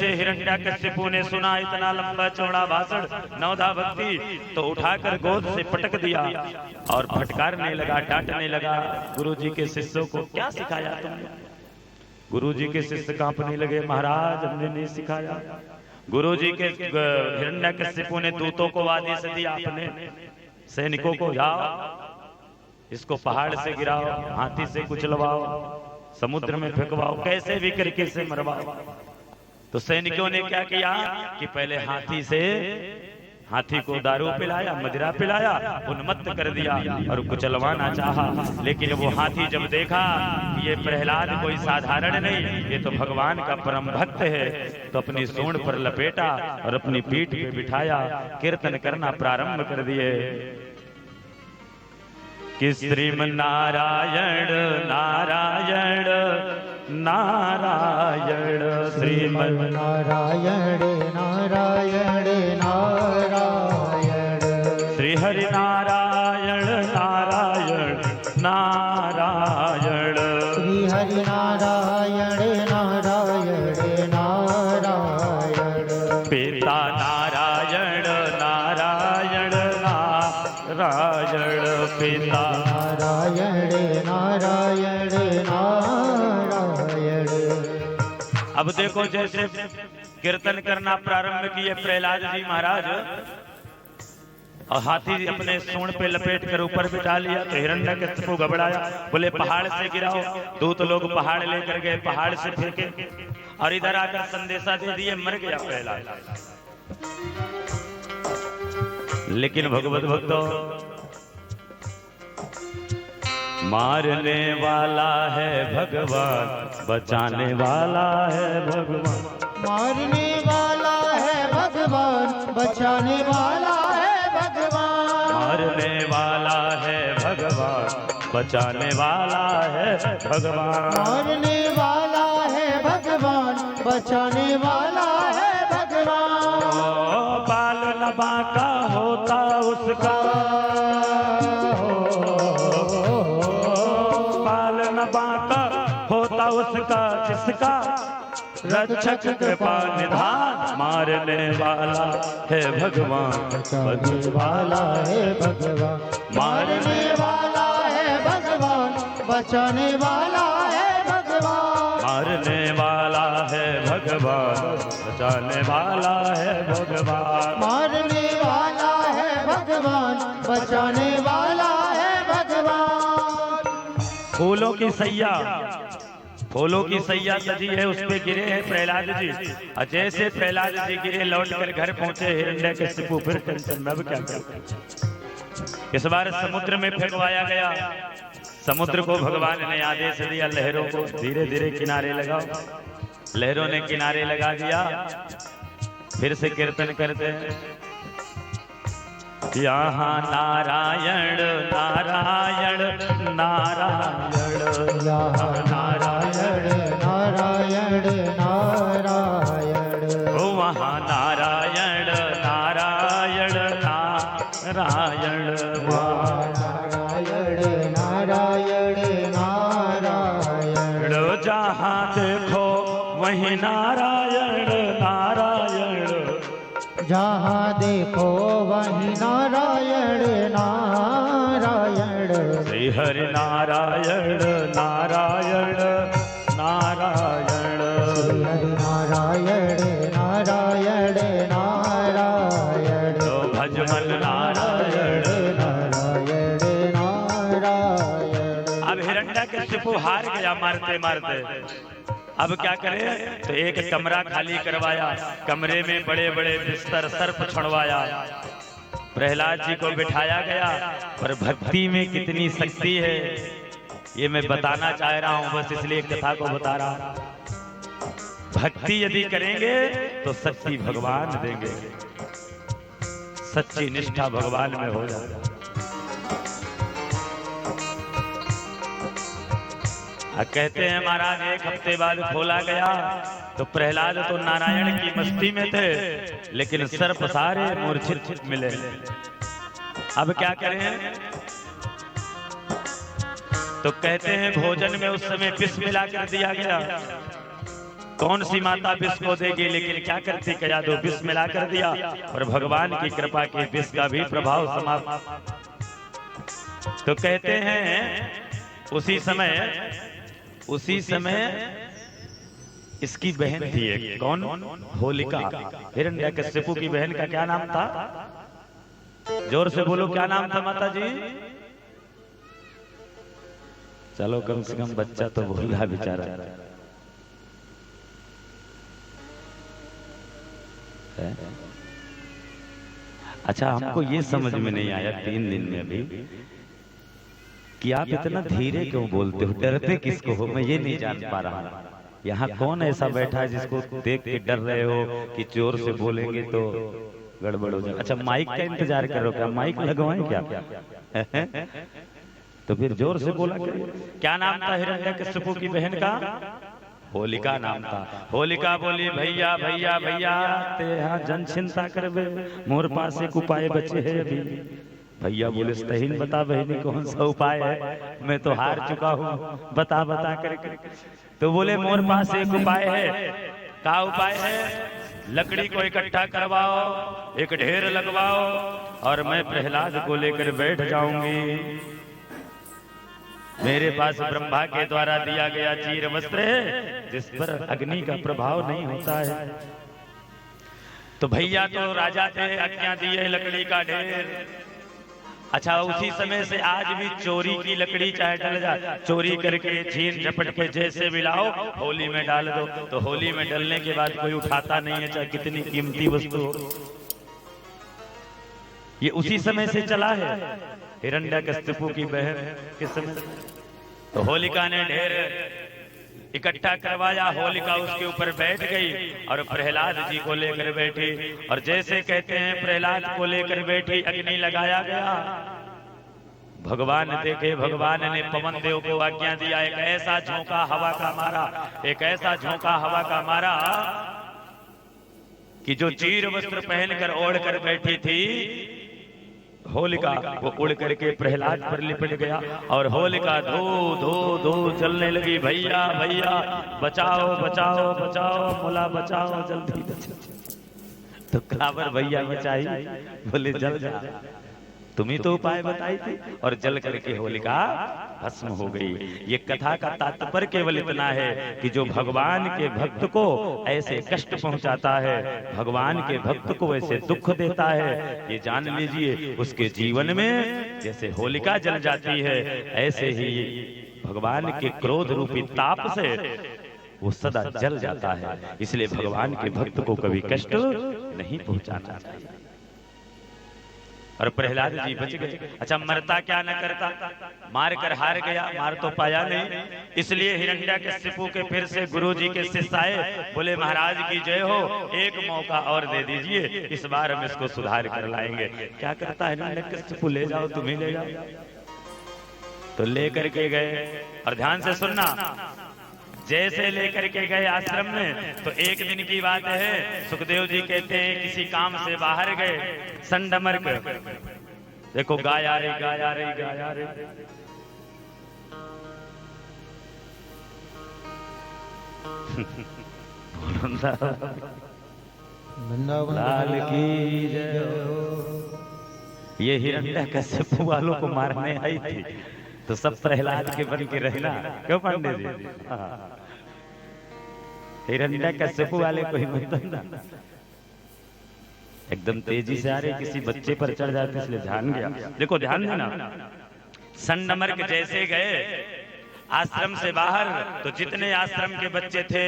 जैसे हिरण्यकशिपु ने सुना इतना लंबा चौड़ा भाषण नवधा भक्ति, तो उठाकर गोद से पटक दिया और फटकारने लगा, डांटने लगा। गुरुजी के शिष्यों को क्या सिखाया तुमने? गुरुजी के शिष्य कांपने लगे, महाराज हमने नहीं सिखाया। गुरुजी के हिरण्यकशिपु ने दूतों को आदेश दिया, अपने सैनिकों को जाओ इसको पहाड़ से गिराओ, हाथी से कुचलवाओ, समुद्र में फेंकवाओ, कैसे भी करके से मरवाओ। तो सैनिकों ने क्या किया कि पहले हाथी को दारू पिलाया, मदिरा पिलाया, उन्मत्त कर दिया और कुचलवाना चाहा। लेकिन वो हाथी जब देखा कि ये प्रहलाद कोई साधारण नहीं, ये तो भगवान का परम भक्त है, तो अपनी सूंड पर लपेटा और अपनी पीठ पे बिठाया, कीर्तन करना प्रारंभ कर दिए कि श्रीमन्नारायण नारायण नारायण, श्रीमन्नारायण नारायण नारायण, श्री हरि नारायण नारायण नारायण, श्री हरि नारायण नारायण नारायण, पिता नारायण नारायण नारायण, पिता नारायण नारायण नारायण। अब देखो जैसे कीर्तन करना प्रारंभ किए प्रहलाद जी महाराज, और हाथी अपने सूंड पे लपेट कर ऊपर बिठा लिया, तो हिरण्यकशिपु घबराया, बोले पहाड़ से गिराओ। दूत लोग पहाड़ लेकर गए, पहाड़ से फेंके और इधर आकर संदेशा दे दिए, मर गया प्रहलाद। लेकिन भगवत भक्तों, मारने वाला है भगवान, बचाने वाला है भगवान, मारने वाला है भगवान, बचाने वाला है भगवान, मारने वाला है भगवान, बचाने वाला है भगवान, मारने वाला है भगवान, बचाने वाला है भगवान। बाल लबा का होता उसका, बाल नबा का होता उसका, जिसका रक्षक कृपा निधान, मारने वाला है भगवान, बचाने वाला है भगवान, मारने वाला है भगवान, बचाने वाला है भगवान, मारने वाला है भगवान, बचाने वाला है भगवान, मारने वाला है भगवान, बचाने वाला है भगवान। फूलों की सैया, फूलों की सैया सजी है, उस पे गिरे हैं प्रहलाद जी। और जैसे प्रहलाद जी गिरे, लौट कर घर पहुंचे हिरण्यकशिपु, फिर टेंशन में अब क्या करें। इस बार समुद्र में फेंकवाया गया। समुद्र को भगवान ने आदेश दिया, लहरों को धीरे धीरे किनारे लगाओ। लहरों ने किनारे लगा दिया। फिर से कीर्तन करते हैं, यहाँ नारायण नारायण नारायण, यहाँ नारायण नारायण नारायण, ओ वहाँ नारायण नारायण नारायण, वहाँ नारायण नारायण नारायण, जहाँ देखो वहीं नारायण नारायण, जहाँ देखो वहीं नारायण नारायण, श्री हरि नारायण नारायण नारायण, श्री हरि नारायण नारायण नारायण, तो भजमन नारायण नारायण नारायण। अब हिरण्यकशिपु हार गया मारते मारते। अब क्या करे, तो एक कमरा खाली करवाया, कमरे में बड़े बड़े बिस्तर सर्प छुड़वाया, प्रहलाद जी को बिठाया गया। पर भक्ति में कितनी शक्ति है ये मैं बताना चाह रहा हूं, बस इसलिए कथा को बता रहा हूं। भक्ति यदि करेंगे तो शक्ति भगवान देंगे, सच्ची निष्ठा भगवान में हो जाए। कहते हैं महाराज एक हफ्ते बाद खोला गया तो प्रहलाद तो नारायण की मस्ती में थे, लेकिन सर्प सारे मूर्छित मिले। अब क्या करें, तो कहते हैं भोजन में उस समय विष मिला कर दिया गया। कौन सी माता विष को देगी, लेकिन क्या करती कया दो विष मिला कर दिया और भगवान की कृपा के विष का भी प्रभाव समाप्त। तो कहते हैं उसी समय इसकी बहन थी एक, कौन? होलिका। हिरण्यकश्यपु की बहन का क्या नाम था? जोर से बोलो, क्या नाम था माता जी? चलो कम से कम बच्चा तो भूल रहा बेचारा। अच्छा, हमको ये समझ में नहीं आया 3 दिन में अभी कि आप इतना धीरे क्यों बोलते हो, डरते किसको हो? मैं ये नहीं जान पा रहा। यहाँ कौन ऐसा बैठा है जिसको देख के डर रहे हो कि जोर से बोलेंगे तो गड़बड़ हो जाए? अच्छा, माइक का इंतजार करो, क्या माइक लगवाएं क्या? तो फिर जोर से बोला करिए। क्या नाम था हिरण्यकश्यपु की बहन का? होलिका नाम था। होलिका बोली, भैया भैया भैया ते यहाँ जन चिंता करबे, मोर पास एक उपाय बचे है अभी। भैया बोले, सहीन बता बहनी, कौन सा उपाय है? मैं तो हार चुका हूँ, बता बता करके। तो बोले, मोर पास एक उपाय है। क्या उपाय है? लकड़ी को इकट्ठा करवाओ, एक ढेर लगवाओ और मैं प्रहलाद को लेकर बैठ जाऊंगी। मेरे पास ब्रह्मा के द्वारा दिया गया चीर वस्त्र है जिस पर अग्नि का प्रभाव नहीं होता है। तो भैया तो राजा थे, आज्ञा दिए लकड़ी का ढेर। अच्छा, उसी समय से आज भी चोरी की लकड़ी चाहे डल जाए, चोरी करके छीन झपट के जैसे भी लाओ, होली में डाल दो। तो होली में डलने के बाद कोई उठाता नहीं है, चाहे कितनी कीमती वस्तु हो। ये उसी समय से चला है, हिरण्यकश्यपु की बहन के समय। तो होलिका ने ढेर इकट्ठा करवाया, होलिका उसके ऊपर बैठ गई और प्रहलाद जी को लेकर बैठी। और जैसे कहते हैं प्रहलाद को लेकर बैठी, अग्नि लगाया गया। भगवान देखे, भगवान ने पवन देव को आज्ञा दिया, एक ऐसा झोंका हवा का मारा, एक ऐसा झोंका हवा का मारा कि जो चीर वस्त्र पहनकर ओढ़ कर बैठी थी होलिका, वो उड़ करके प्रहलाद पर लिपट गया और होलिका धो धो धो जलने लगी। भैया भैया बचाओ बचाओ बचाओ, मोला बचाओ, जल्दी बचाओ। तो काबर भैया बचाई? बोले, जल जा, तुम्ही तो उपाय बताई थी। और जल करके होलिका भस्म हो गई। ये कथा का तात्पर्य केवल इतना है कि जो भगवान के भक्त को ऐसे कष्ट पहुंचाता है, भगवान के भक्त को ऐसे दुख देता है, ये जान लीजिए उसके जीवन में जैसे होलिका जल जाती है, ऐसे ही भगवान के क्रोध रूपी ताप से वो सदा जल जाता है। इसलिए भगवान के भक्त को कभी कष्ट नहीं पहुंचाना चाहिए। और प्रहलाद जी बच गए। अच्छा, मरता क्या न करता, मार कर हार गया, मार तो पाया नहीं। इसलिए हिरण्यकश्यपु के फिर से गुरु जी के शिष्य आए, बोले, महाराज की जय हो, एक मौका और दे दीजिए, इस बार हम इसको सुधार कर लाएंगे। क्या करता है हिरण्यकश्यपु? ले जाओ, तुम्हें ले जाओ। तो लेकर के गए। और ध्यान से सुनना, जैसे लेकर के गए आश्रम में, तो एक दिन की बात है, सुखदेव जी कहते हैं किसी काम से बाहर गए, संडमर कर, देखो गाय आ रही गाय आ रही गाय आ रही। लाल की जय हो। ये हिरण्यकश्यप वालों को मारने आई थी, तो सब प्रहलाद के बन के रहना, क्यों पांडे जी? हिरण्यकश्यप वाले को ही मतलब एकदम तेजी से आ रहे, किसी बच्चे पर चढ़ जाते, इसलिए ध्यान गया। देखो ध्यान देना, संडमर्क जैसे गए आश्रम से बाहर, तो जितने आश्रम के बच्चे थे,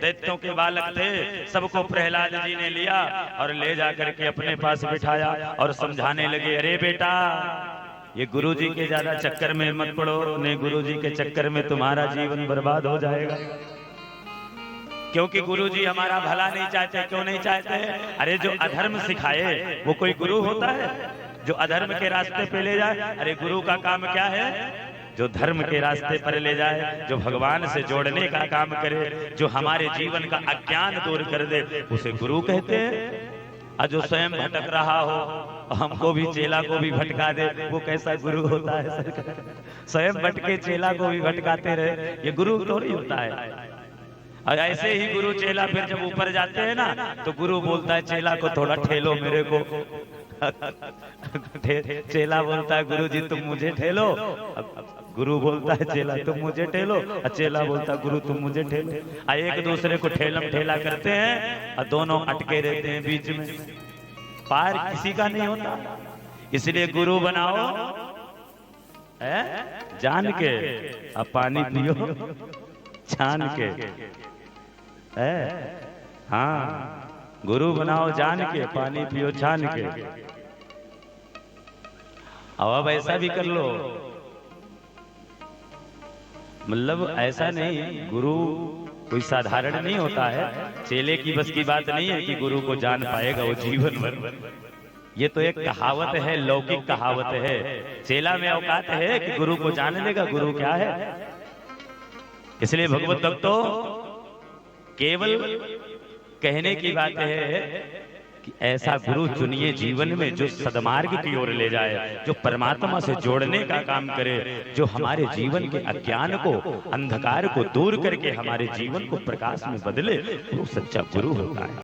दैत्यों के बालक थे, सबको प्रहलाद जी ने लिया और ले जाकर के अपने पास बिठाया और समझाने लगे, अरे बेटा, ये गुरुजी के ज्यादा चक्कर में मत पड़ो, नहीं गुरुजी के चक्कर में तुम्हारा जीवन बर्बाद हो जाएगा। क्योंकि गुरुजी हमारा भला नहीं चाहते। क्यों नहीं चाहते? अरे जो अधर्म सिखाए वो कोई गुरु होता है? जो अधर्म के रास्ते पे ले जाए, अरे गुरु का काम क्या है? जो धर्म के रास्ते पर ले जाए, जो भगवान से जोड़ने का काम करे, जो हमारे जीवन का अज्ञान दूर कर दे, उसे गुरु कहते हैं। और जो स्वयं भटक रहा हो, हमको भी चेला को भी भटका दे, वो कैसा गुरु होता है? स्वयं भटके चेला को भी भटकाते रहे, ये गुरु थोड़ी होता है। और ऐसे ही गुरु चेला फिर जब ऊपर जाते हैं ना तो गुरु बोलता है चेला को थोड़ा ठेलो मेरे को। चेला बोलता है गुरु जी तुम मुझे ठेलो। गुरु बोलता है चेला तुम मुझे ठेलो, और चेला बोलता है गुरु तुम मुझे ठेलो। एक दूसरे को ठेलम ठेला करते हैं और दोनों अटके रहते हैं बीच में, पार किसी का नहीं होता। इसलिए गुरु बनाओ है जान के, अब पानी पियो छान के है। हाँ, गुरु बनाओ जान के, पानी पियो छान के। अब ऐसा भी कर लो, मतलब ऐसा नहीं, गुरु कोई साधारण नहीं होता है। चेले की बस की बात नहीं है कि गुरु को जान पाएगा वो जीवन भर। ये तो एक कहावत है, लौकिक कहावत है। चेला में औकात है कि गुरु को जान लेगा गुरु क्या है। इसलिए भगवत भक्तों, केवल कहने की बात है कि ऐसा गुरु चुनिए जीवन में जो सद्मार्ग की ओर ले जाए, जो परमात्मा से जोड़ने का काम करे, जो हमारे जीवन के अज्ञान को, अंधकार को दूर करके हमारे जीवन को प्रकाश में बदले, वो सच्चा गुरु होता है।